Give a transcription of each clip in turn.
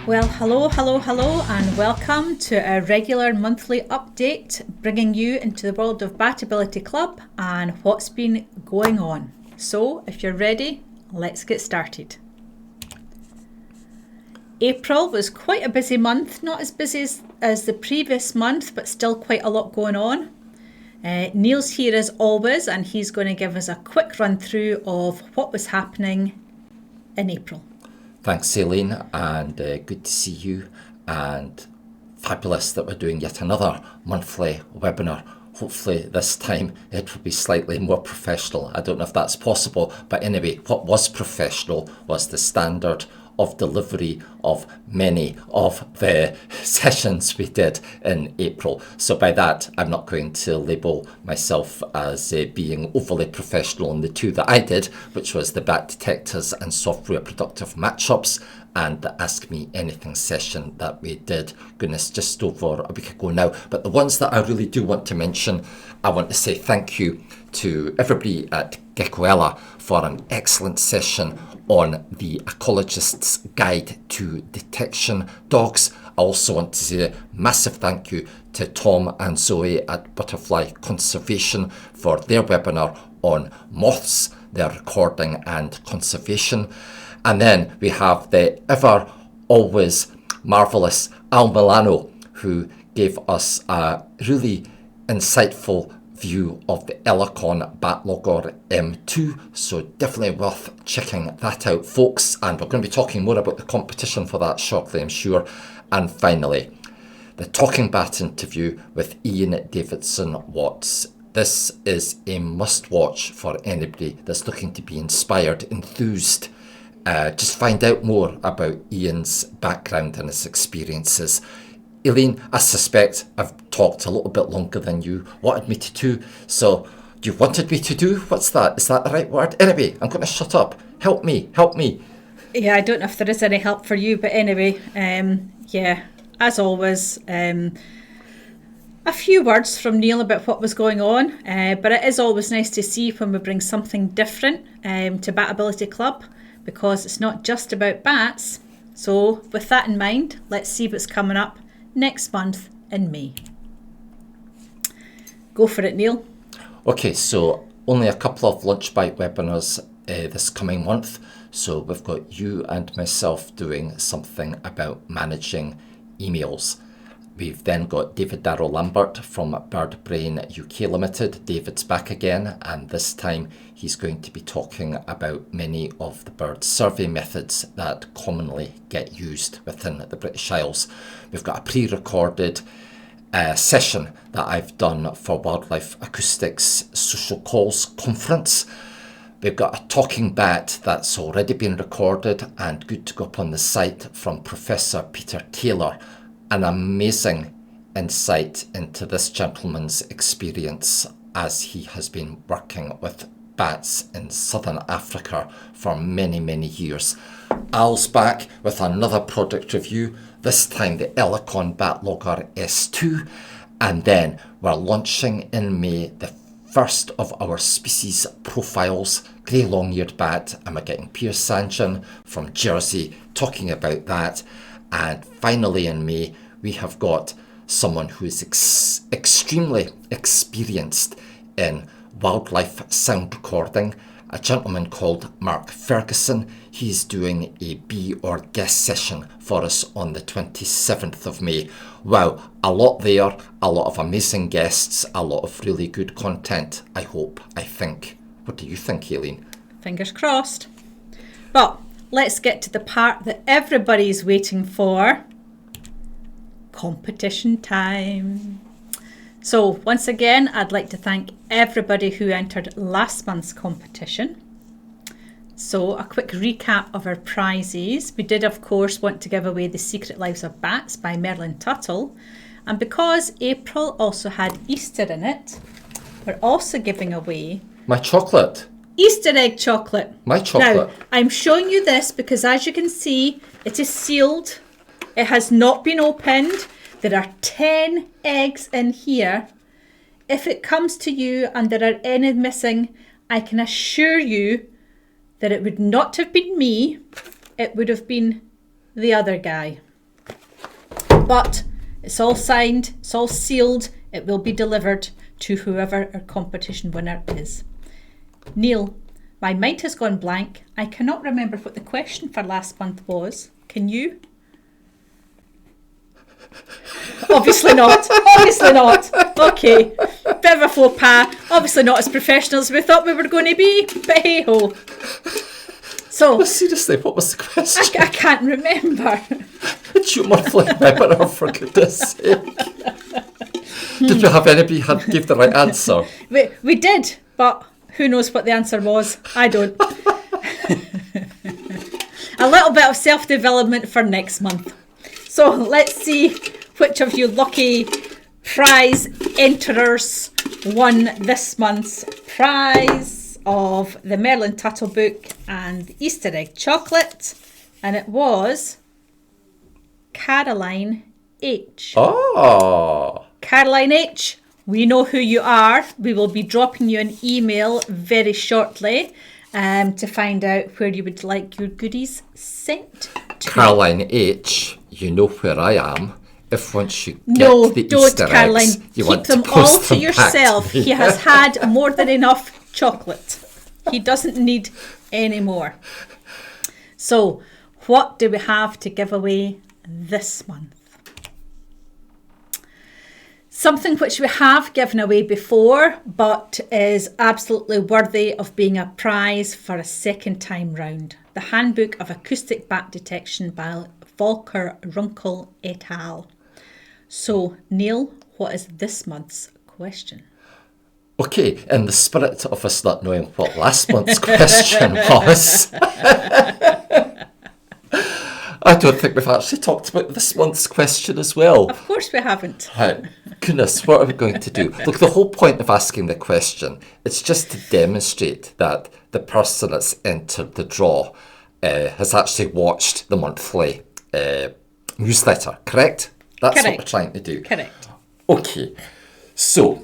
Well, hello, and welcome to our regular monthly update, bringing you into the world of BatAbility Club and what's been going on. So, if you're ready, let's get started. April was quite a busy month, not as busy as the previous month, but still quite a lot going on. Neil's here as always, and he's going to give us a quick run through of what was happening in April. Thanks, Aileen, and good to see you, and fabulous that we're doing yet another monthly webinar. Hopefully this time it will be slightly more professional. I don't know if that's possible, but anyway, what was professional was the standard of delivery of many of the sessions we did in April. So by that, I'm not going to label myself as being overly professional in the two that I did, which was the bat detectors and software productive matchups and the Ask Me Anything session that we did, goodness, just over a week ago now. But the ones that I really do want to mention, I want to say thank you to everybody at Geckoella for an excellent session on the Ecologist's Guide to Detection Dogs. I also want to say a massive thank you to Tom and Zoe at Butterfly Conservation for their webinar on moths, their recording and conservation. And then we have the ever always marvellous Al Milano, who gave us a really insightful view of the Elecon Batlogger M2, so definitely worth checking that out, folks, and we're going to be talking more about the competition for that shortly, I'm sure. And finally, the Talking Bat interview with Ian Davidson Watts. This is a must-watch for anybody that's looking to be inspired, enthused. Just find out more about Ian's background and his experiences. Aileen, I suspect I've talked a little bit longer than you wanted me to do. So, you wanted me to do? What's that? Is that the right word? Anyway, I'm going to shut up. Help me. Yeah, I don't know if there is any help for you, but anyway, as always, a few words from Neil about what was going on, but it is always nice to see when we bring something different to BatAbility Club, because it's not just about bats. So, with that in mind, let's see what's coming up next month in May. Go for it, Neil. Okay, so only a couple of lunch bite webinars this coming month. So we've got you and myself doing something about managing emails. We've then got David Darrow Lambert from Bird Brain UK Limited. David's back again, and this time he's going to be talking about many of the bird survey methods that commonly get used within the British Isles. We've got a pre-recorded session that I've done for Wildlife Acoustics Social Calls Conference. We've got a talking bat that's already been recorded and good to go up on the site from Professor Peter Taylor. An amazing insight into this gentleman's experience as he has been working with bats in southern Africa for many, many years. Al's back with another product review, this time the Elecon Batlogger S2, and then we're launching in May the first of our species profiles, grey long-eared bat, and we're getting Piers Sanjan from Jersey talking about that. And finally in May, we have got someone who is extremely experienced in wildlife sound recording, a gentleman called Mark Ferguson. He's doing a Bee or Guest session for us on the 27th of May. Wow, a lot there, a lot of amazing guests, a lot of really good content, I hope, I think. What do you think, Aileen? Fingers crossed. But let's get to the part that everybody's waiting for. Competition time. So once again, I'd like to thank everybody who entered last month's competition. So a quick recap of our prizes. We did, of course, want to give away The Secret Lives of Bats by Merlin Tuttle. And because April also had Easter in it, we're also giving away my chocolate. Easter egg chocolate. My chocolate. Now, I'm showing you this because, as you can see, it is sealed. It has not been opened. There are 10 eggs in here. If it comes to you and there are any missing, I can assure you that it would not have been me. It would have been the other guy. But it's all signed, it's all sealed, it will be delivered to whoever our competition winner is. Neil, my mind has gone blank. I cannot remember what the question for last month was. Can you? Obviously not. Obviously not. Okay. Bit of a faux pas. Obviously not as professional as we thought we were going to be. But hey ho. So. Well, seriously, what was the question? I can't remember. It's your monthly webinar, for goodness sake. Did you have anybody who gave the right answer? We did, but who knows what the answer was? I don't. A little bit of self-development for next month. So let's see which of you lucky prize enterers won this month's prize of the Merlin Tuttle book and the Easter egg chocolate. And it was Caroline H. Oh. Caroline H., we know who you are. We will be dropping you an email very shortly to find out where you would like your goodies sent to. Caroline H., you know where I am. If once you get the don't, Easter Caroline. eggs, you Keep want them to all post to them yourself. back to me. He has had more than enough chocolate. He doesn't need any more. So, what do we have to give away this month? Something which we have given away before, but is absolutely worthy of being a prize for a second time round. The Handbook of Acoustic Bat Detection by Volker Runkel et al. So, Neil, what is this month's question? Okay, in the spirit of us not knowing what last month's question was, I don't think we've actually talked about this month's question as well. Of course we haven't. Goodness, what are we going to do? Look, the whole point of asking the question is just to demonstrate that the person that's entered the draw has actually watched the monthly newsletter, correct? That's Correct. what we're trying to do. Correct. Okay, so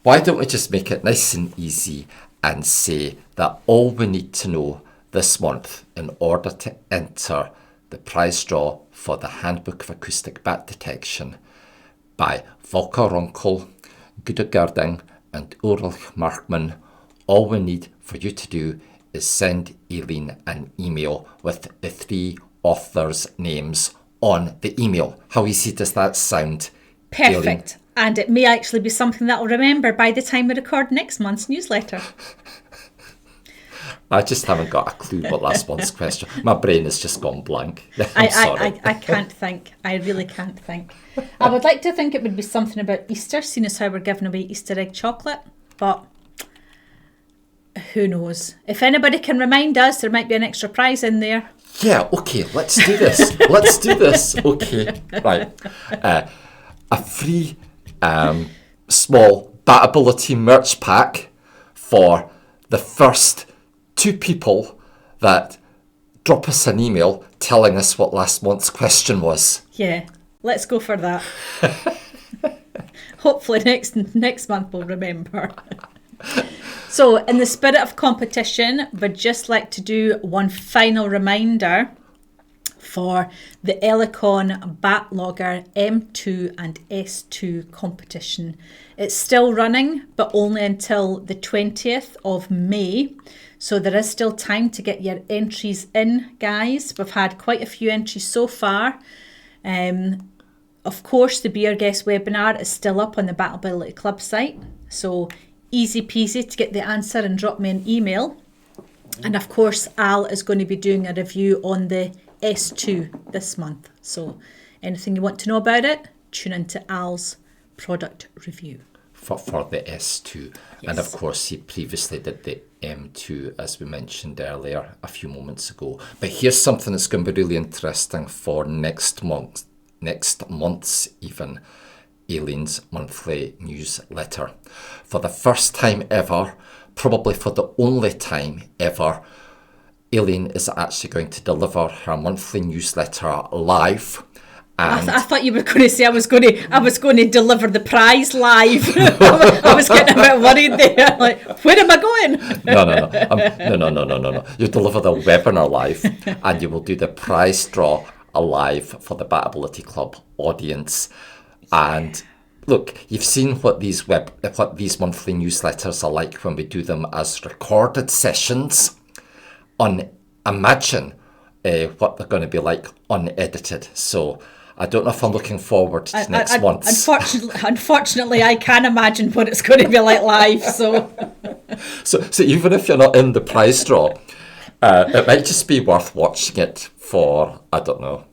why don't we just make it nice and easy and say that all we need to know this month in order to enter the prize draw for the Handbook of Acoustic Bat Detection by Volker Runkel, Guido Gerding and Ulrich Markmann, all we need for you to do is send Aileen an email with the 3 authors' names on the email. How easy does that sound, Perfect. Aileen? And it may actually be something that I'll remember by the time we record next month's newsletter. I just haven't got a clue what last month's question. My brain has just gone blank. I'm sorry. I can't think. I really can't think. I would like to think it would be something about Easter, seeing as how we're giving away Easter egg chocolate, but who knows? If anybody can remind us, there might be an extra prize in there. Yeah, okay, let's do this. Let's do this. Okay, right. A free small BatAbility merch pack for the first 2 people that drop us an email telling us what last month's question was. Yeah, let's go for that. Hopefully next month we'll remember. So, in the spirit of competition, we'd just like to do one final reminder for the Elecon Bat Logger M2 and S2 competition. It's still running, but only until the 20th of May. So there is still time to get your entries in, guys. We've had quite a few entries so far. Of course, the Be Our Guest webinar is still up on the BatAbility Club site. So easy peasy to get the answer and drop me an email. And of course, Al is going to be doing a review on the S2 this month. So anything you want to know about it, tune into Al's product review. For the S2. Yes. And of course, he previously did the M2, as we mentioned earlier a few moments ago. But here's something that's going to be really interesting for next month's even, Aileen's monthly newsletter. For the first time ever, probably for the only time ever, Aileen is actually going to deliver her monthly newsletter live. And I thought you were going to say I was going to deliver the prize live. I was getting a bit worried there. Like, where am I going? No. You deliver the webinar live, and you will do the prize draw alive for the BatAbility Club audience. And look, you've seen what these monthly newsletters are like when we do them as recorded sessions. Imagine what they're going to be like unedited. So I don't know if I'm looking forward to next month. Unfortunately, I can't imagine what it's going to be like live. So even if you're not in the prize draw, it might just be worth watching it for, I don't know,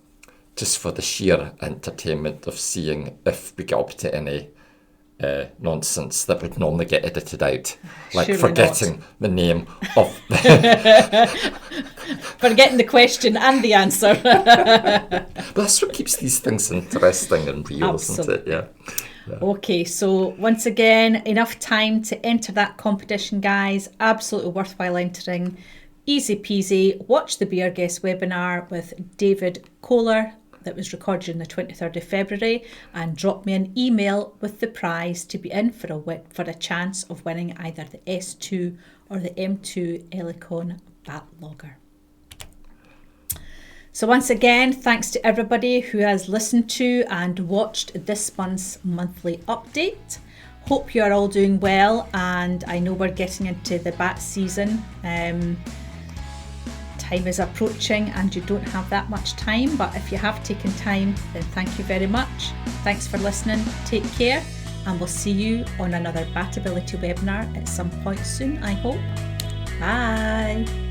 just for the sheer entertainment of seeing if we get up to any nonsense that would normally get edited out, like Surely forgetting the name of forgetting the question and the answer. But that's what keeps these things interesting and real, Absolutely. isn't it? Yeah. Okay, so once again, enough time to enter that competition, guys. Absolutely worthwhile entering. Easy peasy. Watch the Be Our Guest webinar with David Kohler that was recorded on the 23rd of February, and drop me an email with the prize to be in for a chance of winning either the S2 or the M2 Elecon Bat Logger. So once again, thanks to everybody who has listened to and watched this month's monthly update. Hope you are all doing well, and I know we're getting into the bat season. Time is approaching and you don't have that much time, but if you have taken time, then thank you very much. Thanks for listening, take care, and we'll see you on another BatAbility webinar at some point soon, I hope. Bye.